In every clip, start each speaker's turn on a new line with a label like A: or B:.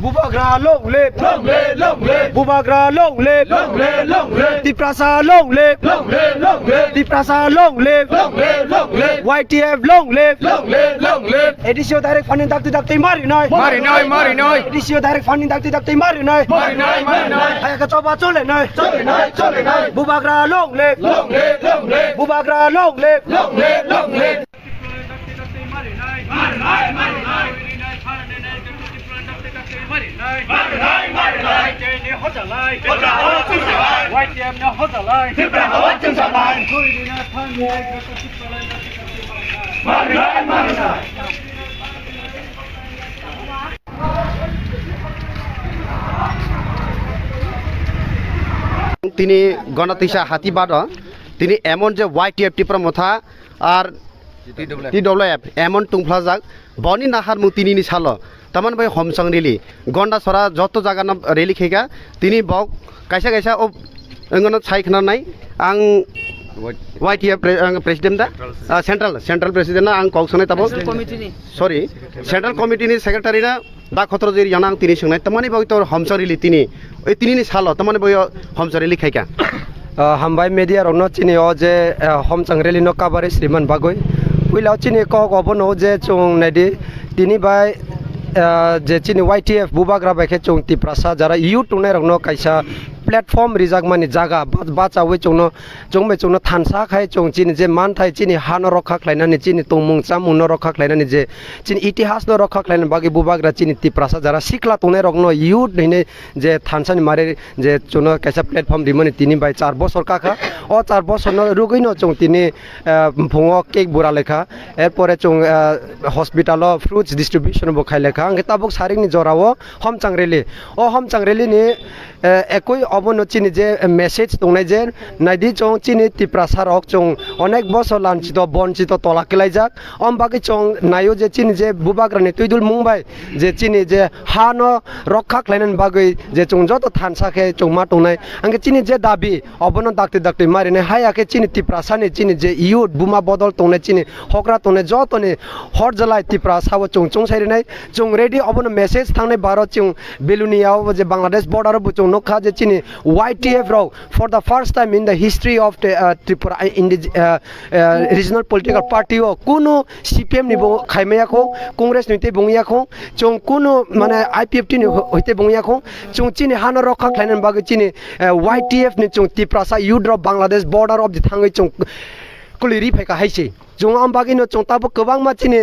A: Bubagra long live, Bubagra long live, Tiprasa long live, Tiprasa long live, YTF long live, Edisio direct funding dakti Marinoi, Edisio direct funding dakti Marinoi, Ayaka coba chole noi, Bubagra long live, Bubagra long live,
B: তিনি গণতিসা হাতিবাদ তিনি এমন যে YTF Tipra মথা আর TWF এমন টুংফ্লাজাক বনি নাহার মু তিনি সালো তামান ভাই হমসং রেলি গন্ডা সরা যত জায়গা নাম রেলি খেগা তিনি বক কাইসা ও এঙ্গন সাইখনা নাই আং YTF প্রেসিডেন্ট দা সেন্ট্রাল প্রেসিডেন্ট আং কৌসনে তাবো সরি সেন্ট্রাল কমিটিনি সেক্রেটারি না দা খতর যে ইয়ানা তিনি সংনাই তামানি বই তোর হমসং রেলি তিনি ওই তিনি সালো তামানি বই হমসং রেলি খাইকা
A: হামবাই মিডিয়া রনো চিনি ও যে হমসং রেলি ন কাবারে শ্রীমান বাগৈ উইলাও চিনি কক অবনো যে চং নাইদি তিনি বাই যে চিনি YTF বুবাগ্রা বাইকে চং তিপ্রাসা যারা টুনে রং কাইসা প্ল্যাটফর্ম রিজাক মানে জায়গা বাচাওই চং থানসা খাই চং চিনি যে মান থাই চিনি হান রক্ষা খাইনানি চিনি তংমুং চামুন রক্ষা খাইনানি যে চিনি ইতিহাস ন রক্ষা খাইনানি বাকি বুবাগ্রা চিনি তিপ্রাসা যারা সিকলা টুনে রং হইনে যে থানসানি মারে যে চং কাইসা প্ল্যাটফর্ম দিমনি তিনি বাই 4 বছর কাকা ও 4 বছর রুগইন চং তিনি ভুঙ কেক বুড়া লেখা এরপরে চং হসপিটাল ফ্রুটস ডিস্ট্রিবিউশন বখাই লেখা আঙ্গে তাবুক সারিংনি জরাও হমচাং রেলি নি একই অবন চিনি যে মেসেজ দংনাই যে নাইদি চং চিনি তিপ্রাসা রক চং অনেক বছর লাঞ্ছিত বঞ্চিত তলা কেলাইজাক বাকি চং নাইও যে চিনি যে বুবাগ্রানি তুইদুল মুম্বাই যে চিনি যে হান রক্ষা খাইনান বাগৈ যে চং যত থানসাকে চং মা টংনাই আঙ্গে চিনি যে দাবি অবন দাক্তি মারিনে হায়াকে চিনি তিপ্রাসানি চিনি যে বুমা বদল টংনাই চিনি হকরা টংনাই যতনে হর জ্বালাই তিপ্রাসাও চং সাইরিনাই চং রেডি অবন মেসেজ থাংনাই বারো চং বেলুনিয়াও যে বাংলাদেশ বর্ডার চং নখা যে চিনি YTF raw for the first time in the history of the Tripura regional political party o kuno CPM ni khaimaya ko congress nite bongya ko chong kuno mane IPFT ni hoite bongya ko chong chini hana rokha khlainan bag chini YTF ni chong Tiprasa drop Bangladesh border of the thangai chong kuliri pheka haise চং আমবাগিনো চং তাবো গোবাং মা চিনি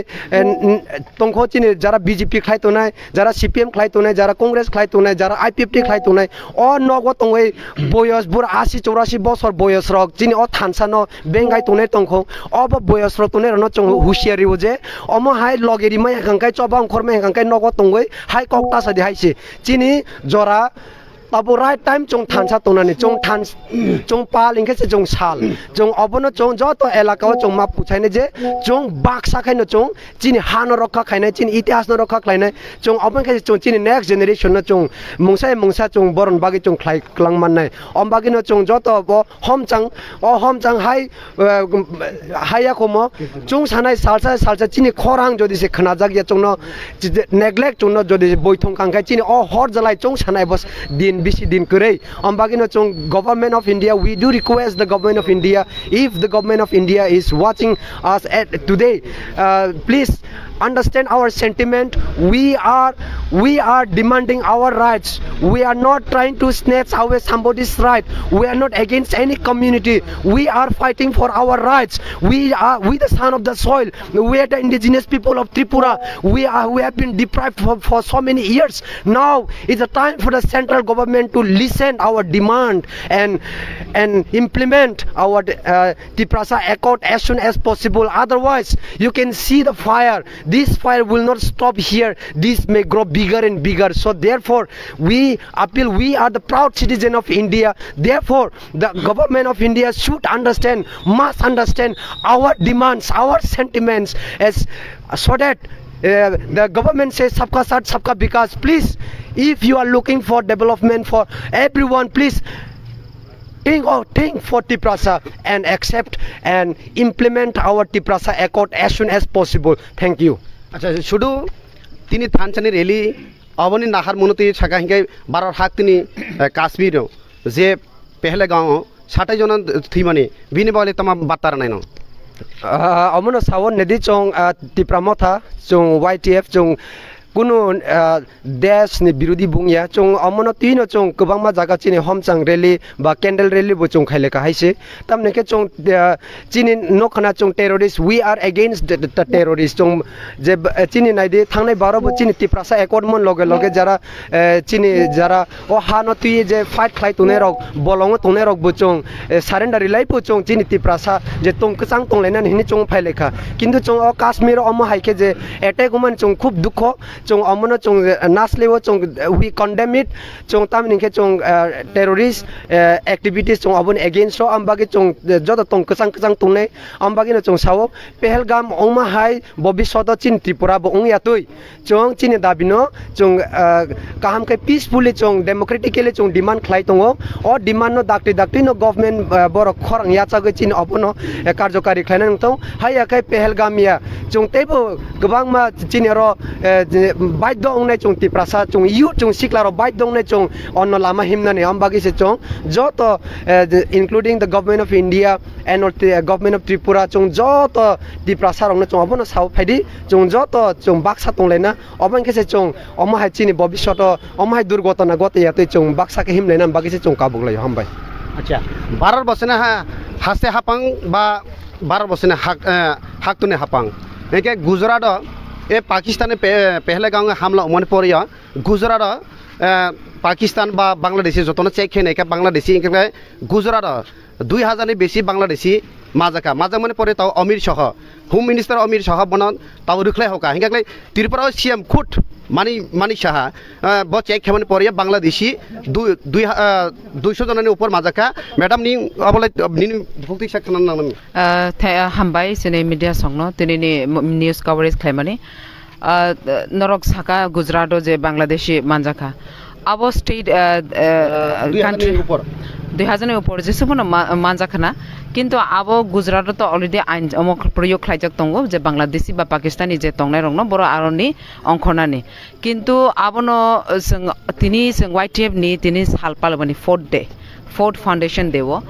A: তংখ চিনি যারা BJP খাইতো নাই যারা CPM খাইতো নাই যারা কংগ্রেস খাইতো নাই যারা IPFT খাইতো নাই অ নগ তংই বয়স বুর 80-84 বছর বয়স রক চিনি অ থানসানো বেঙ্গাই তোনে তংখ অব বয়স রক তোনে রন চং হুশিয়ারি যে অম হাই লগেরি মাই হাঙ্কাই চবাং খরমে হাঙ্কাই নগ তংই হাই কক্তা সাদি হাইছে চিনি জরা তাবো রাইট টাইম চং থানসা তোনানি চং পালিংকে চং সাল চং অবনো চং যত এলাকাও চং মা পুছাইনে যে চং বাক্সা খাইনো চং চিনি হান রক্ষা খাইনাই চিনি ইতিহাস ন রক্ষা খাইনাই চং অবন খাই চং চিনি নেক্সট জেনারেশন চং মুংসা চং বরন বাগি চং খাই ক্লাং মাননাই অমবাগিনো চং যত হমচাং হাইয়া কম চং সানাই সালসা চিনি খরাং যদি সে খানা জাগিয়া চং নেগলেক্ট চং যদি বইথং কাংখাই চিনি অ হর জ্বালাই চং সানাই বস দিন bisi din kurei ambagino chong government of India we do request the government of India if the government of India is watching us today please understand our sentiment we are demanding our rights we are not trying to snatch away somebody's right we are not against any community we are fighting for our rights we the son of the soil we are the indigenous people of Tripura we have been deprived for so many years now is the time for the central government to listen our demand and implement our Tiprasa Accord as soon as possible otherwise you can see the fire this fire will not stop here this may grow bigger and bigger so therefore we appeal we are the proud citizen of India therefore the government of India should must understand our demands our sentiments as so that the government says sabka saath sabka vikas please if you are looking for development for everyone please think for Tiprasa and accept and implement our Tiprasa Accord as soon as possible thank you
B: আচ্ছা শুধু তিনি থানসানি rally Abani नाहार मुनती छाका हिंगे बारर हाक तिनी काश्मीर जे पहले गाँव साथाई जन थीमानी बिनि बाले तमा बातार नाइन
A: अमनो सावन नदी चों तिप्रामथा चों YTF चों कुनु देश नि विरोधी बुंगिया चों अमनो तीनो चों गोबांमा जागा चिनि हमचां रैली बा कैंडल रैली बो चों खाइलेका हाइसे तमने के चों चिनि नखना चों terrorist we are against the terrorist चों जे चिनि नाइदे थांनाय 12 बो चिनि तिप्रासा एकॉर्ड मन लगे लगे जरा चिनि जरा ओ हानो तुइ जे फाइट खाइ तुने रक बलंग तुने रक बो चों सरेंडर रिलाइ बो चों चिनि तिप्रासा जे तों कचां तों लाइना हिनि चों फाइलेका किन्तु चों ओ काश्मीर अम हाइके जे अटैक मन चों खूब दुख चों अमनो चों नासलेवो चों वी कंडेम इट चों तामनिके चों टेररिस्ट एक्टिविटीज चों अबन अगेंस्ट अम्बागे चों जद तों कचां कचां तुने अम्बागे चों सावो पहलगाम ओमा हाय भविष्यत चिन त्रिपुरा बो उंग यातुई चों चिनि दाबिनो चों काहाम के पीसफुली चों डेमोक्रेटिकली चों डिमांड खलाई तंगो ओ डिमांड नो दाक्ति दाक्ति नो गवर्नमेंट बर खरंग याचागे चिन अबनो कार्यकारी खलायना नंतौ हाय याkai पहलगाम या चों तेबो गोबां मा चिनेरो बाध्य अंगनाय चों तिप्रासा चों यू चों सिक्लारो बाध्य अंगनाय चों अन्न लामा हिमनाने अम्बागे से चों जत including the government of India and government of Tripura चों जत तिप्रासा रंगना चों अबनो साव फाइदि चों जत चों बाक्सा तंलायना अबन केसे चों अमहाय चिनि भविष्यत अमहाय दुर्घटना गते याते चों बाक्सा के हिमलायना अम्बागे से चों काबुगलाय हमबाय
B: अच्छा 12 बसना हासे हापांग बा 12 बसना हाक तुने हापांग एके गुजरात ए पाकिस्तान पहले गाँव हमला मन पर गुजरात पाकिस्तान बा बांग्लादेशी जतन चेक खेने का बांग्लादेशी गुजरात 2000 बेसि बांग्लादेशी माजाका माजा मन परे ताव अमीर शाह होम मिनिस्टर अमीर शाह बन ताव रुखलाय होका हिंगाकले त्रिपुरा सीएम खुद मानी शाह ब चेक खेमन परे बांग्लादेशी 200 जननि ऊपर माजाका मैडम नि अबले नि भक्ति सेक्शन नाम
C: हामबाय सिने मीडिया संगनो तिनि न्यूज कवरेज खायमाने नरक साका गुजरात जे बांग्लादेशी मानजाका अब स्टेट कंट्री ऊपर 2000 ऊपर जेसेबनो मानजाखाना किन्तु अब गुजरात तो अलरेडी आइन प्रयोग खालायजाक दंगो जे बांग्लादेशी बा पाकिस्तानी जे तंगनाय रंगनो बर आरनि अंखनानि किन्तु आबनो जों तिनि जों YTF नि तिनि सालपालबनि 4th फाउंडेशन देवो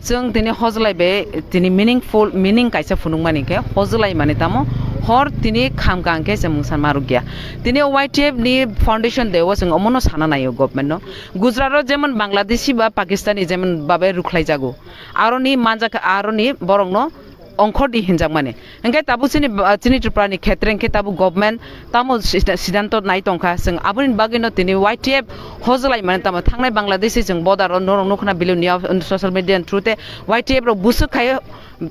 C: जों तिनि हजलायबे तिनि मीनिंग कायसा फुनुंगमानिके हजलाय माने तामो हर तिनि खामगांके जों मुसान मारुगिया तिनि YTF नि फाउंडेशन देवो जों अमनो साना नायो गवर्नमेंट नो गुजरात जेमन बांग्लादेशी बा पाकिस्तानी जेमन बाबे रुखलाय जागो आरनि मानजाका आरनि बरंनो अंखरदि हिनजाक माने ओंखाय ताबु चिनि त्रिपुरानि खेत्रेंके ताबु गवर्नमेंट तामो सिद्धांत नाय तंखा जों आबुनि बागैनो तिनि YTF हजलाय माने तामो थांनाय बांग्लादेशी जों बर्डार नखना बिलुनिया सोशल मीडिया थ्रुते YTF रो बुसखायो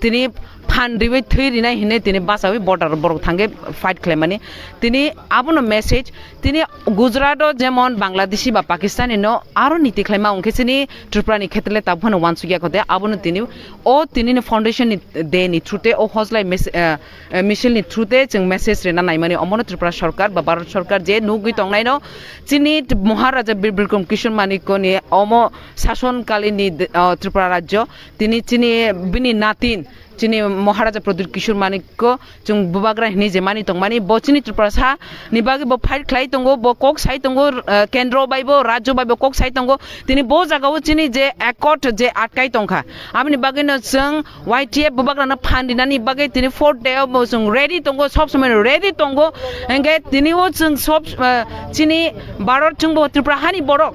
C: तिनि फान रिवे थैरिनाय हिने तिनि बासावि बर्डार बरक थांगे फाइट खालामनानै तिनि आबुनो मेसेज तिनि गुजरात जेमन बांग्लादेशी बा पाकिस्तानी नो आरो नीति खालामा उनकेसिनि त्रिपुरानि खेत्रले ताबुनो वानसुगिया खते आबुनो तिनि ओ तिनि फाउंडेशन दे नि थ्रुते ओ हजलाय मिशन नि थ्रुते जों मेसेज रेना नायमाने अमनो त्रिपुरा सरकार बा भारत सरकार जे नुगि तंनायनो चिनि महाराजा बिरबिक्रम किशोर मानिकनि अमो शासनकालिनि त्रिपुरा राज्य तिनि चिनि बिनि नातिन चिनि महाराजा प्रद्युत किशोर मानिकको जों बुबाग्रा हिनि जेमानि तंमानि बचिनि त्रिपुरा सा निबागे ब फाइट खलाई तंगो ब कक साइ तंगो केन्द्र बाइबो राज्य बाइबो कक साइ तंगो तिनि ब जागाव चिनि जे एकट जे आटकाइ तंखा आमनि बागे न जों YTF बुबाग्रा न फान्दिनानि बागे तिनि 4th डे अब जों रेडी तंगो सब समय रेडी तंगो एंगे तिनि ओ जों सब चिनि भारत जों त्रिपुरा हानि बरक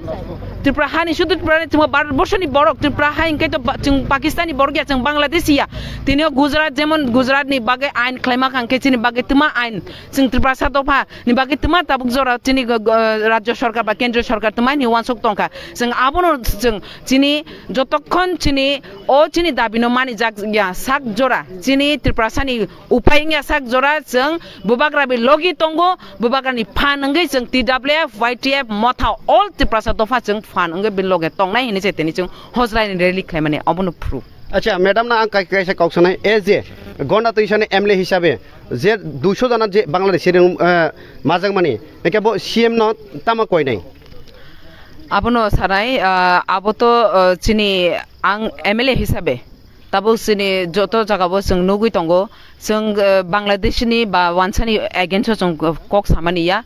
C: त्रिपुरा हानि शुद्ध त्रिपुरा जों भारत बर्षनि बरक त्रिपुरा हाइ इनके तो जों पाकिस्तानी बरगिया जों बांग्लादेशिया तिनियो गुजरात जेमन गुजरात नि बागे आइन क्लाइमा खांके चिनि बागे तुमा आइन जों त्रिपुरा सादफा नि बागे तुमा ताबुक जरा चिनि राज्य सरकार बा केन्द्र सरकार तुमा नि वानसक तंका जों आबनो जों चिनि जतखन चिनि ओ चिनि दाबिनो मानि जाक या साक जरा चिनि त्रिपुरा सानि उपायंया साक जरा जों बुबाग्रा बे लगी तंगो बुबाग्रानि फानंगै जों TWF YTF मथा ऑल त्रिपुरा सादफा जों फानंगै बे लगे तंनाय हिनि जेतेनि जों हजलायनि रेली खालामनानै अबनो प्रुफ
B: अच्छा मैडम ना आं कैसे कौशल है ए जे गंडा तैसाने एमएलए हिसाबे जे 200 जना जे बांग्लादेश माजक माने एके बो सीएम न तामा कोइ नै
C: आबनो साराय आबो तो चिनि आं एमएलए हिसाबे ताबो चिनि जतो जागाबो जों नुगै तंगो जों बांलादेशनि बा वानसानि एगेन्स्ट जों कक सामानिया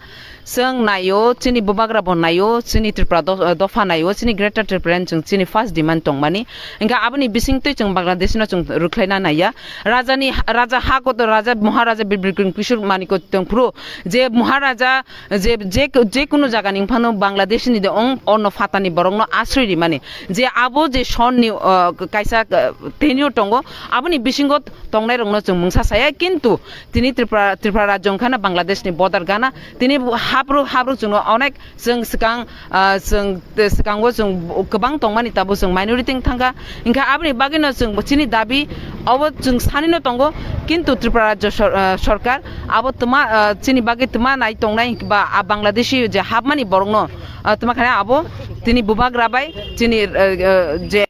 C: जों नायो चिनि बुबाग्राबो नायो चिनि त्रिपुरा दफा नायो चिनि ग्रेटर त्रिपुरान जों चिनि फार्स्ट डिमान्ड दं माने इनका आबनि बिसिंतै जों बांलादेशनो जों रुख्लायना नाया राजा हागत राजा महाराजा बिरबिक्रम किशोर मानिको तंफ्रु जे महाराजा जे कुनु जागानि फानो बांलादेशनि दं अन फातानि बरंनो आश्रयनि माने जे आबो जे सननि कायसा तेनियो दंगो आबनि बिसिंगत तंनाय रंनो जों मुंसा साया किन्तु तिनि त्रिपुरा राज्य खाना बांलादेशनि बर्डार गाना तिनि हाब्रु जों अनेक जों सिगांबो जों गोबां दंमानि दाबो जों माइनरिटि थांगा इनका आबनि बागिनो जों चिनि दाबि अब जों सानिनो दंगो किन्तु त्रिपुरा राज्य सरकार अब तमा चिनि बागि तमा नाय तंनाय बा बांलादेशी जे हाबमानि बरंनो तमा खाना अब तिनि बुबाग्राबाय चिनि जे